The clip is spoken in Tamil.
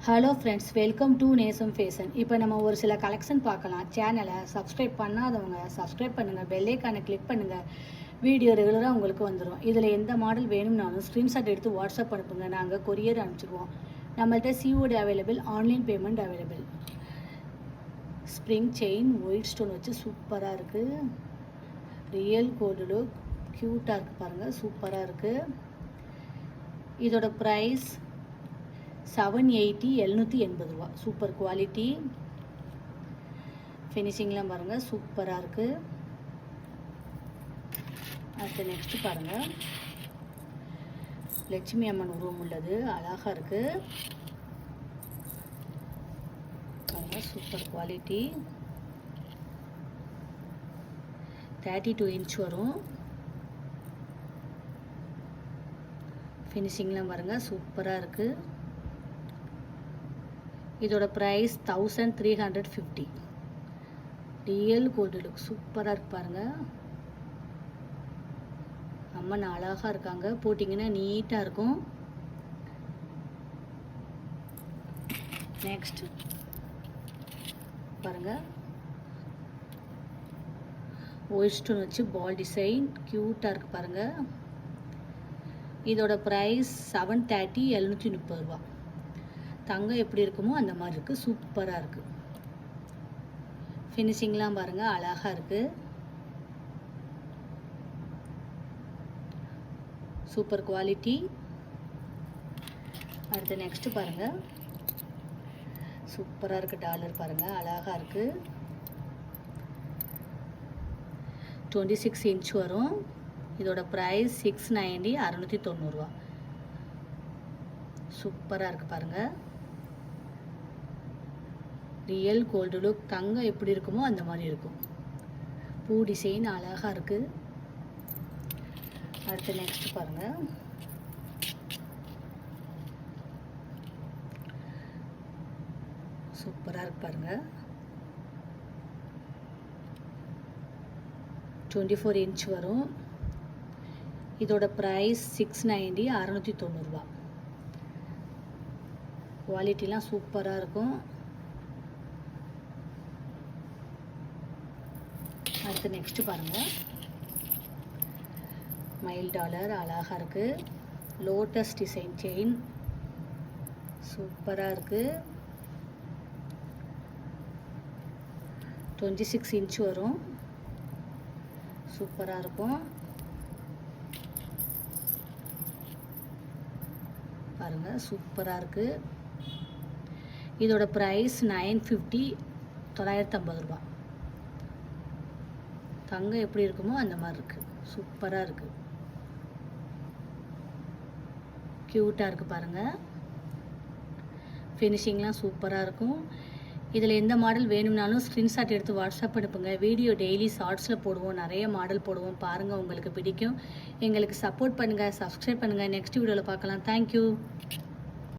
ஹலோ ஃப்ரெண்ட்ஸ், வெல்கம் டு நேசம் ஃபேஷன். இப்போ நம்ம ஒரு சில கலெக்ஷன் பார்க்கலாம். சேனலை சப்ஸ்கிரைப் பண்ணாதவங்க சப்ஸ்கிரைப் பண்ணுங்கள், பெல்லைக்கானை கிளிக் பண்ணுங்கள். வீடியோ ரெகுலராக உங்களுக்கு வந்துடும். இதில் எந்த மாடல் வேணும்னாலும் ஸ்க்ரீன்ஷாட் எடுத்து வாட்ஸ்அப் அனுப்புங்க, நாங்கள் கொரியர் அனுப்பிச்சிடுவோம். நம்மள்கிட்ட COD available, online payment available. Spring chain white stone வச்சு சூப்பராக இருக்குது. ரியல் கோல்டு லுக் க்யூட்டாக இருக்குது பாருங்கள், சூப்பராக இருக்குது. இதோட ப்ரைஸ் 780 780 ரூபா. Super quality. ஃபினிஷிங்லாம் பாருங்கள், சூப்பராக இருக்குது. அடுத்து நெக்ஸ்ட்டு பாருங்கள், லட்சுமி அம்மன் உருவம் உள்ளது, அழகாக இருக்குது பாருங்கள், சூப்பர் குவாலிட்டி. 32 இன்ச் வரும். ஃபினிஷிங்லாம் பாருங்கள், சூப்பராக இருக்குது. இதோட ப்ரைஸ் 1350. ரியல் கோல்டு லுக் சூப்பராக இருக்கு பாருங்கள். அம்மன் அழகாக இருக்காங்க, போட்டிங்கன்னா நீட்டாக இருக்கும். நெக்ஸ்ட் பாருங்கள், ஒயிட் ஸ்டோன் வச்சு பால் டிசைன் க்யூட்டாக இருக்குது பாருங்கள். இதோட ப்ரைஸ் 730 730 ரூபா. தங்கம் எப்படி இருக்குமோ அந்த மாதிரி இருக்குது, சூப்பராக இருக்குது. ஃபினிஷிங்லாம் பாருங்கள், அழகாக இருக்குது. Super quality. அடுத்து நெக்ஸ்ட்டு பாருங்கள், சூப்பராக இருக்குது. டாலர் பாருங்கள், அழகாக இருக்குது. 26 இன்ச் வரும். இதோட ப்ரைஸ் 690 690 ரூபா. சூப்பராக இருக்குது பாருங்கள். ரியல் கோல்டு லுக், தங்கம் எப்படி இருக்குமோ அந்த மாதிரி இருக்கும். பூ டிசைன் அழகாக இருக்குது. அடுத்து நெக்ஸ்ட் பாருங்கள், சூப்பராக இருக்கு பாருங்கள். 24 இன்ச் வரும். இதோட ப்ரைஸ் 690 690 ரூபா. குவாலிட்டிலாம் சூப்பராக இருக்கும். அடுத்து நெக்ஸ்ட்டு பாருங்கள், மயில் டாலர் அழகாக இருக்குது. லோட்டஸ் டிசைன் செயின் சூப்பராக இருக்குது. 26 இன்ச் வரும். சூப்பராக இருக்கும் பாருங்கள், சூப்பராக இருக்குது. இதோட ப்ரைஸ் 950 950 ரூபா. தங்கம் எப்படி இருக்குமோ அந்த மாதிரி இருக்குது, சூப்பராக இருக்குது. க்யூட்டாக இருக்குது பாருங்கள். ஃபினிஷிங்லாம் சூப்பராக இருக்கும். இதில் எந்த மாடல் வேணும்னாலும் ஸ்க்ரீன்ஷாட் எடுத்து வாட்ஸ்அப் அனுப்புங்க. வீடியோ டெய்லி ஷார்ட்ஸில் போடுவோம், நிறைய மாடல் போடுவோம், பாருங்கள், உங்களுக்கு பிடிக்கும். எங்களுக்கு சப்போர்ட் பண்ணுங்கள், சப்ஸ்கிரைப் பண்ணுங்கள். நெக்ஸ்ட் வீடியோவில் பார்க்கலாம். தேங்க்யூ.